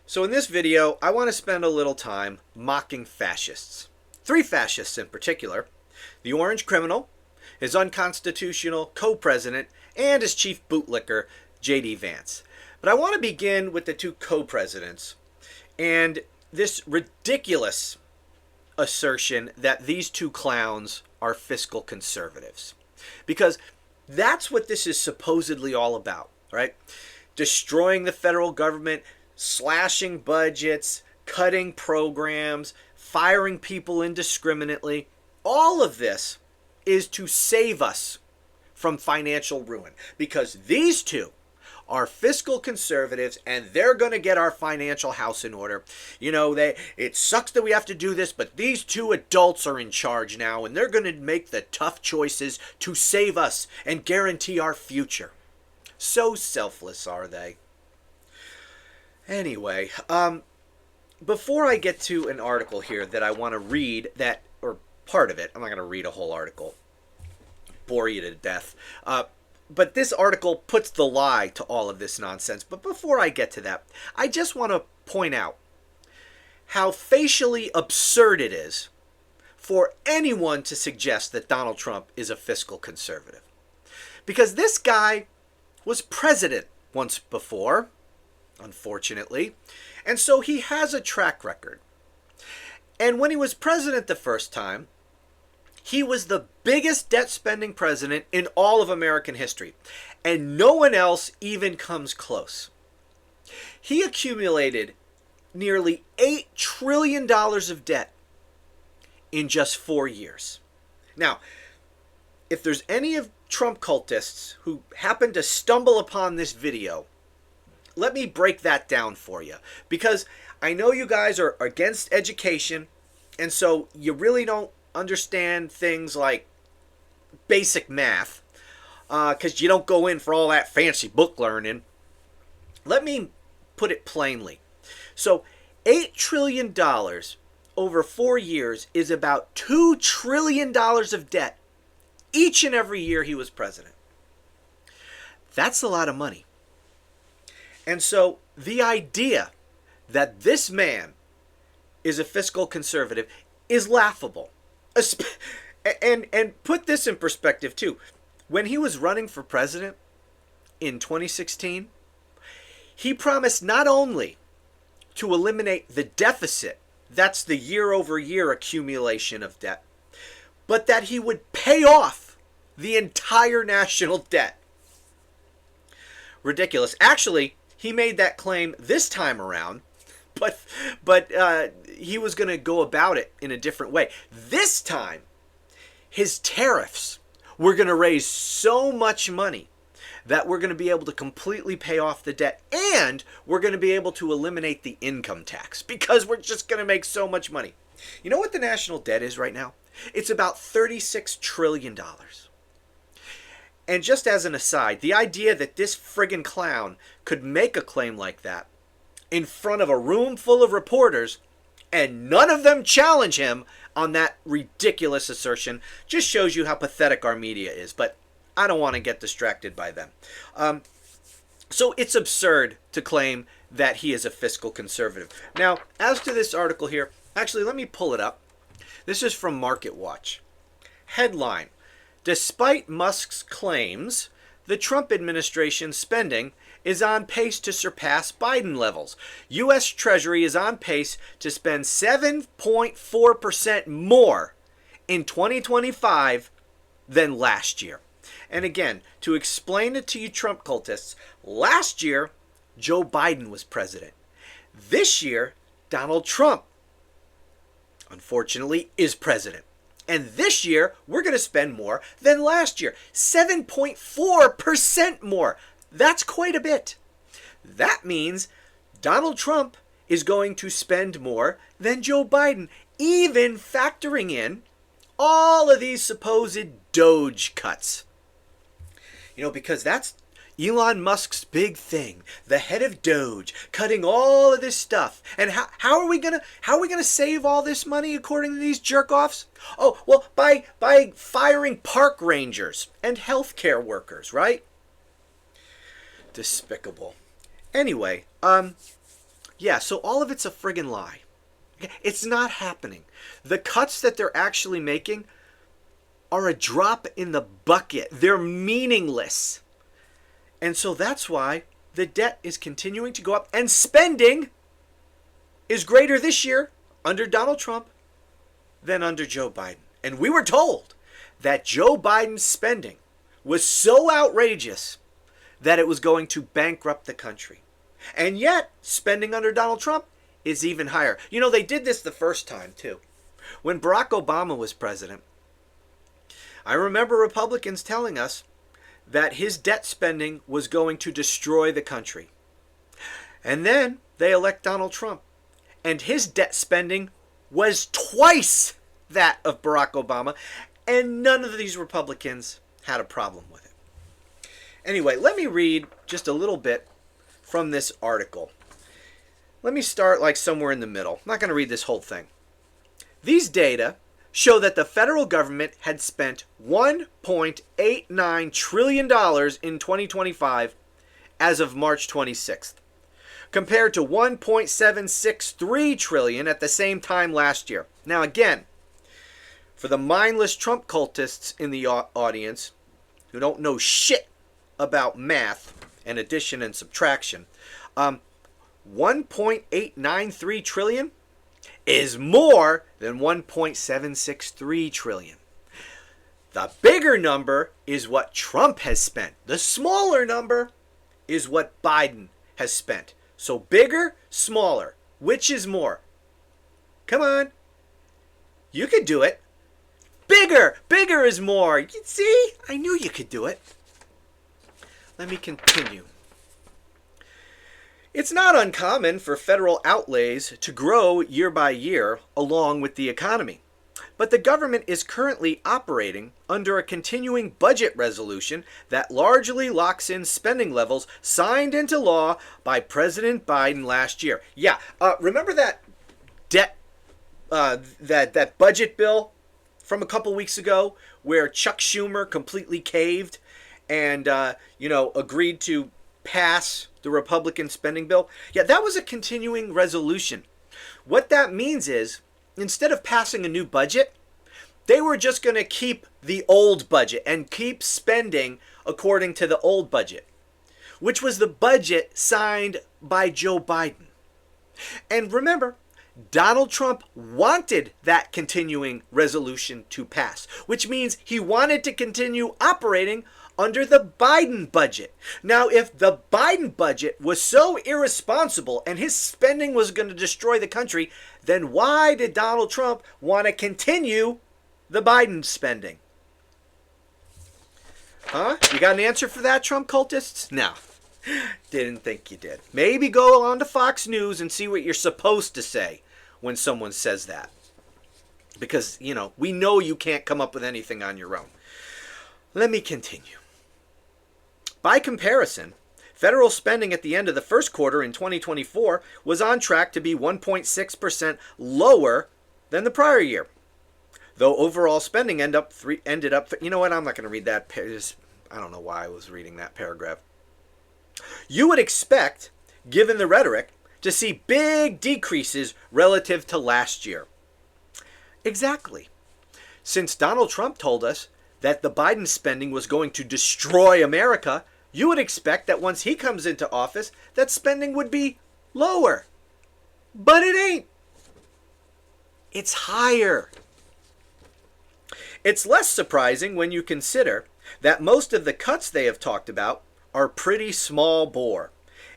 So in this video, I want to spend a little time mocking fascists. Three fascists in particular: the orange criminal, his unconstitutional co-president, and his chief bootlicker, J.D. Vance. But I want to begin with the two co-presidents and this ridiculous assertion that these two clowns are fiscal conservatives. Because that's what this is supposedly all about, right? Destroying the federal government, slashing budgets, cutting programs, firing people indiscriminately. All of this is to save us from financial ruin, because these two are fiscal conservatives and they're going to get our financial house in order. You know, it sucks that we have to do this, but these two adults are in charge now and they're going to make the tough choices to save us and guarantee our future. So selfless are they. Anyway, before I get to an article here that I want to read, that, or part of it, I'm not going to read a whole article, bore you to death. But this article puts the lie to all of this nonsense. But before I get to that, I just want to point out how facially absurd it is for anyone to suggest that Donald Trump is a fiscal conservative. Because this guy was president once before, unfortunately, and so he has a track record. And when he was president the first time, he was the biggest debt spending president in all of American history, and no one else even comes close. He accumulated nearly $8 trillion of debt in just 4 years. Now, if there's any of Trump cultists who happen to stumble upon this video, let me break that down for you, because I know you guys are against education, and so you really don't understand things like basic math, because you don't go in for all that fancy book learning. Let me put it plainly. So $8 trillion over 4 years is about $2 trillion of debt each and every year he was president. That's a lot of money. And so the idea that this man is a fiscal conservative is laughable. And put this in perspective too. When he was running for president in 2016, he promised not only to eliminate the deficit, that's the year-over-year accumulation of debt, but that he would pay off the entire national debt. Ridiculous. Actually, he made that claim this time around, but he was going to go about it in a different way. This time, his tariffs were going to raise so much money that we're going to be able to completely pay off the debt, and we're going to be able to eliminate the income tax because we're just going to make so much money. You know what the national debt is right now? It's about $36 trillion. And just as an aside, the idea that this friggin' clown could make a claim like that in front of a room full of reporters and none of them challenge him on that ridiculous assertion just shows you how pathetic our media is. But I don't want to get distracted by them. So it's absurd to claim that he is a fiscal conservative. Now, as to this article here, actually, let me pull it up. This is from Market Watch. Headline: despite Musk's claims, the Trump administration's spending is on pace to surpass Biden levels. U.S. Treasury is on pace to spend 7.4% more in 2025 than last year. And again, to explain it to you Trump cultists, last year, Joe Biden was president. This year, Donald Trump, unfortunately, is president. And this year, we're going to spend more than last year. 7.4% more. That's quite a bit. That means Donald Trump is going to spend more than Joe Biden, even factoring in all of these supposed Doge cuts. You know, because that's Elon Musk's big thing, the head of Doge, cutting all of this stuff. And how are we gonna save all this money according to these jerk-offs? Oh, well, by firing park rangers and healthcare workers, right? Despicable. Anyway, Yeah, so all of it's a friggin' lie. It's not happening. The cuts that they're actually making are a drop in the bucket. They're meaningless. And so that's why the debt is continuing to go up, and spending is greater this year under Donald Trump than under Joe Biden. And we were told that Joe Biden's spending was so outrageous that it was going to bankrupt the country. And yet, spending under Donald Trump is even higher. You know, they did this the first time, too. When Barack Obama was president, I remember Republicans telling us that his debt spending was going to destroy the country. And then they elect Donald Trump, and his debt spending was twice that of Barack Obama, and none of these Republicans had a problem with it. Anyway, let me read just a little bit from this article. Let me start like somewhere in the middle. I'm not going to read this whole thing. These data show that the federal government had spent $1.89 trillion in 2025 as of March 26th, compared to $1.763 trillion at the same time last year. Now again, for the mindless Trump cultists in the audience who don't know shit about math and addition and subtraction, 1.893 trillion is more than 1.763 trillion. The bigger number is what Trump has spent. The smaller number is what Biden has spent. So bigger, smaller. Which is more? Come on. You could do it. Bigger. Bigger is more. You see? I knew you could do it. Let me continue. It's not uncommon for federal outlays to grow year by year along with the economy. But the government is currently operating under a continuing budget resolution that largely locks in spending levels signed into law by President Biden last year. Yeah, remember that debt, that budget bill from a couple weeks ago where Chuck Schumer completely caved and agreed to pass the Republican spending bill? Yeah, that was a continuing resolution. What that means is, instead of passing a new budget, they were just going to keep the old budget and keep spending according to the old budget, which was the budget signed by Joe Biden. And remember, Donald Trump wanted that continuing resolution to pass, which means he wanted to continue operating under the Biden budget. Now, if the Biden budget was so irresponsible and his spending was going to destroy the country, then why did Donald Trump want to continue the Biden spending? Huh? You got an answer for that, Trump cultists? No. Didn't think you did. Maybe go on to Fox News and see what you're supposed to say when someone says that. Because, we know you can't come up with anything on your own. Let me continue. By comparison, federal spending at the end of the first quarter in 2024 was on track to be 1.6% lower than the prior year. Though overall spending ended up, you know what, I'm not going to read that. I don't know why I was reading that paragraph. You would expect, given the rhetoric, to see big decreases relative to last year. Exactly. Since Donald Trump told us that the Biden spending was going to destroy America, you would expect that once he comes into office, that spending would be lower. But it ain't. It's higher. It's less surprising when you consider that most of the cuts they have talked about are pretty small bore.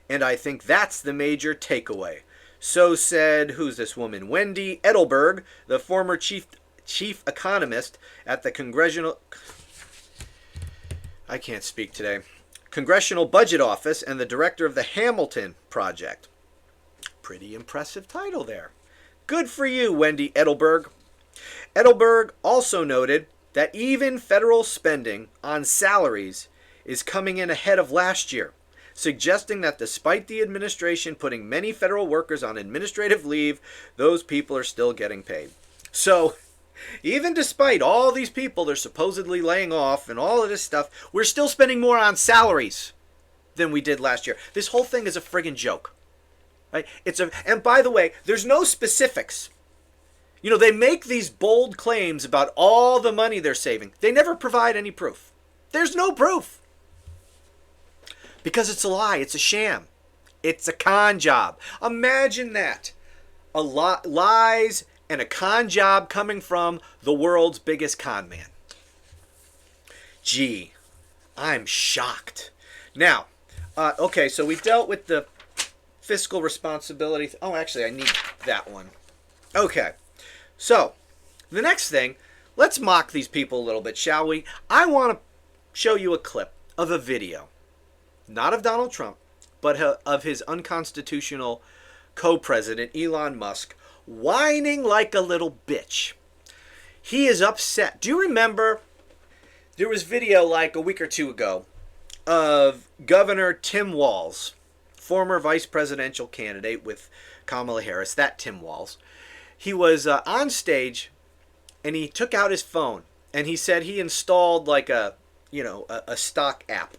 And I think that's the major takeaway. So said, who's this woman? Wendy Edelberg, the former chief economist at the Congressional Budget Office and the director of the Hamilton Project. Pretty impressive title there. Good for you, Wendy Edelberg. Edelberg also noted that even federal spending on salaries is coming in ahead of last year, suggesting that despite the administration putting many federal workers on administrative leave, those people are still getting paid. So, even despite all these people they're supposedly laying off and all of this stuff, we're still spending more on salaries than we did last year. This whole thing is a friggin' joke. Right? And by the way, there's no specifics. They make these bold claims about all the money they're saving. They never provide any proof. There's no proof. Because it's a lie. It's a sham. It's a con job. Imagine that. Lies and a con job coming from the world's biggest con man. Gee, I'm shocked. Now, okay, so we dealt with the fiscal responsibility. Oh, actually, I need that one. Okay, so the next thing, let's mock these people a little bit, shall we? I want to show you a clip of a video, not of Donald Trump, but of his unconstitutional co-president, Elon Musk, whining like a little bitch. He is upset. Do you remember there was video like a week or two ago of Governor Tim Walz, former vice presidential candidate with Kamala Harris, that Tim Walz. He was on stage and he took out his phone and he said he installed like a stock app.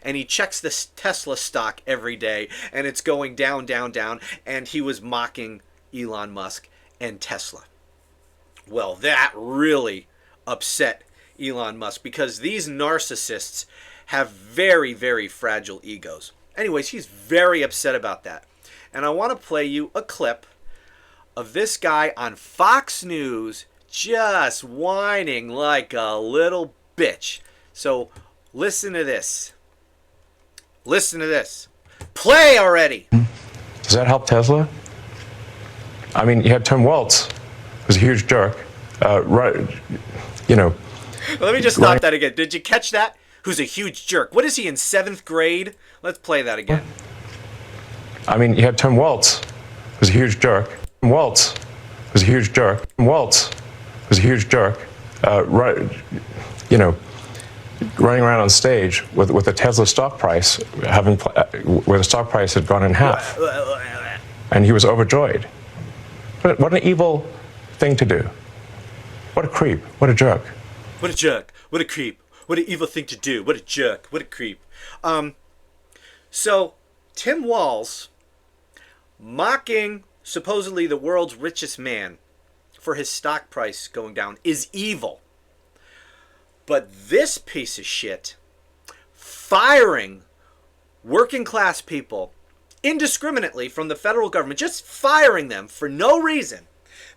And he checks the Tesla stock every day and it's going down, down, down. And he was mocking Elon Musk and Tesla. Well, that really upset Elon Musk because these narcissists have very, very fragile egos. Anyways, he's very upset about that. And I want to play you a clip of this guy on Fox News just whining like a little bitch. So listen to this. Listen to this. Play already. Does that help Tesla? I mean, you had Tim Walz, who's a huge jerk. Let me just stop that again. Did you catch that? Who's a huge jerk. What is he in 7th grade? Let's play that again. I mean, you had Tim Walz, who's a huge jerk. Tim Walz, who's a huge jerk. Tim Walz, who's a huge jerk. Running around on stage with the Tesla stock price where the stock price had gone in half, and he was overjoyed. What an evil thing to do! What a creep! What a jerk! What a jerk! What a creep! What an evil thing to do! What a jerk! What a creep! So Tim Walz mocking supposedly the world's richest man for his stock price going down is evil. But this piece of shit firing working class people indiscriminately from the federal government, just firing them for no reason.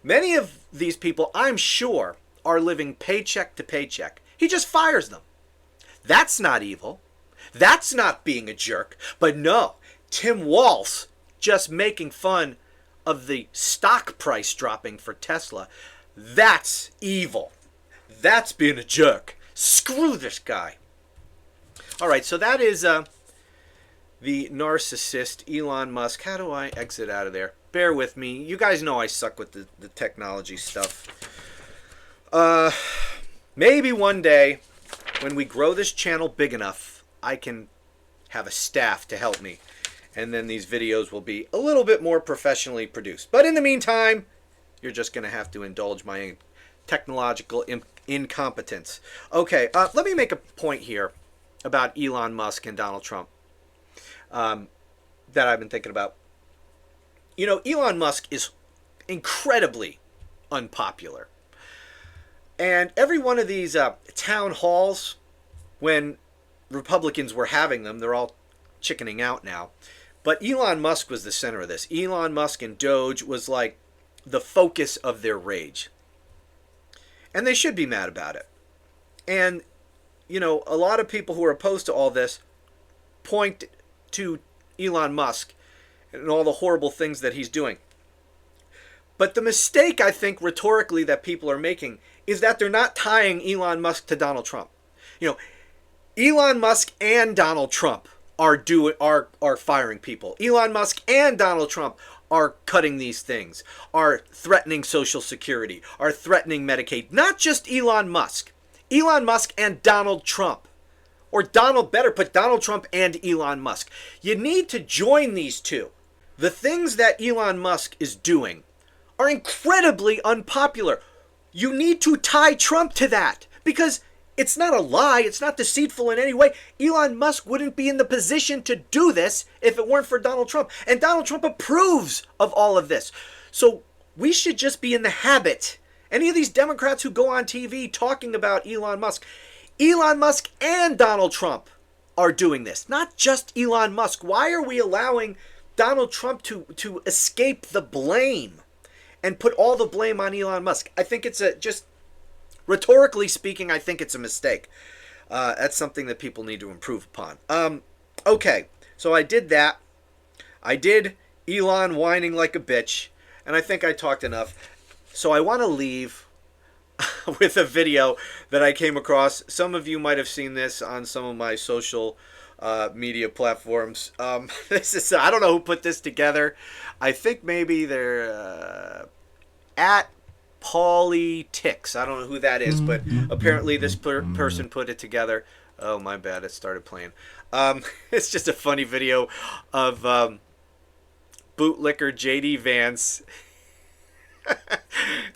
Many of these people, I'm sure, are living paycheck to paycheck. He just fires them. That's not evil. That's not being a jerk. But no, Tim Walz just making fun of the stock price dropping for Tesla. That's evil. That's being a jerk. Screw this guy. All right, so that is the narcissist Elon Musk. How do I exit out of there? Bear with me. You guys know I suck with the technology stuff. Maybe one day when we grow this channel big enough, I can have a staff to help me. And then these videos will be a little bit more professionally produced. But in the meantime, you're just going to have to indulge my technological incompetence. Okay, let me make a point here about Elon Musk and Donald Trump that I've been thinking about. Elon Musk is incredibly unpopular. And every one of these town halls, when Republicans were having them, they're all chickening out now. But Elon Musk was the center of this. Elon Musk and Doge was like the focus of their rage. And they should be mad about it. And, a lot of people who are opposed to all this point to Elon Musk and all the horrible things that he's doing. But the mistake, I think, rhetorically that people are making is that they're not tying Elon Musk to Donald Trump. Elon Musk and Donald Trump are firing people. Elon Musk and Donald Trump are cutting these things, are threatening Social Security, are threatening Medicaid. Not just Elon Musk. Elon Musk and Donald Trump. Or better put Donald Trump and Elon Musk. You need to join these two. The things that Elon Musk is doing are incredibly unpopular. You need to tie Trump to that. Because It's not a lie. It's not deceitful in any way. Elon Musk wouldn't be in the position to do this if it weren't for Donald Trump. And Donald Trump approves of all of this. So we should just be in the habit. Any of these Democrats who go on TV talking about Elon Musk and Donald Trump are doing this. Not just Elon Musk. Why are we allowing Donald Trump to escape the blame and put all the blame on Elon Musk? I think it's just rhetorically speaking, I think it's a mistake. That's something that people need to improve upon. Okay, so I did that. I did Elon whining like a bitch, and I think I talked enough. So I want to leave with a video that I came across. Some of you might have seen this on some of my social media platforms. This is, I don't know who put this together. I think maybe they're at Paulie Tix. I don't know who that is, but apparently this person put it together. Oh, my bad. It started playing. It's just a funny video of bootlicker JD Vance.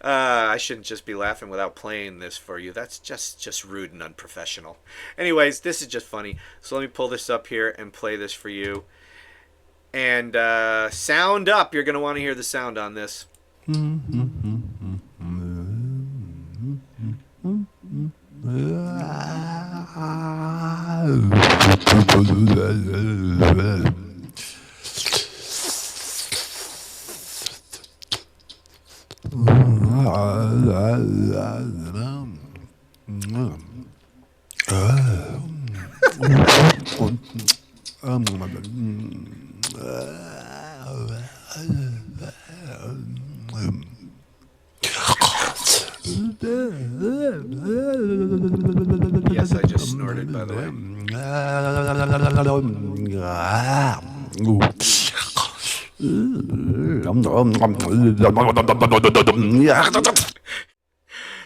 I shouldn't just be laughing without playing this for you. That's just rude and unprofessional. Anyways, this is just funny. So let me pull this up here and play this for you. And sound up. You're going to want to hear the sound on this. Yes, I just snorted, by the way.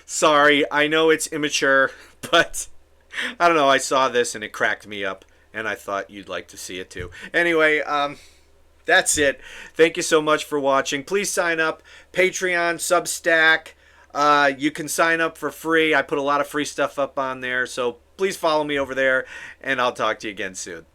Sorry, I know it's immature, but I don't know, I saw this and it cracked me up, and I thought you'd like to see it too. Anyway, that's it. Thank you so much for watching. Please sign up. Patreon, Substack. You can sign up for free. I put a lot of free stuff up on there, so please follow me over there, and I'll talk to you again soon.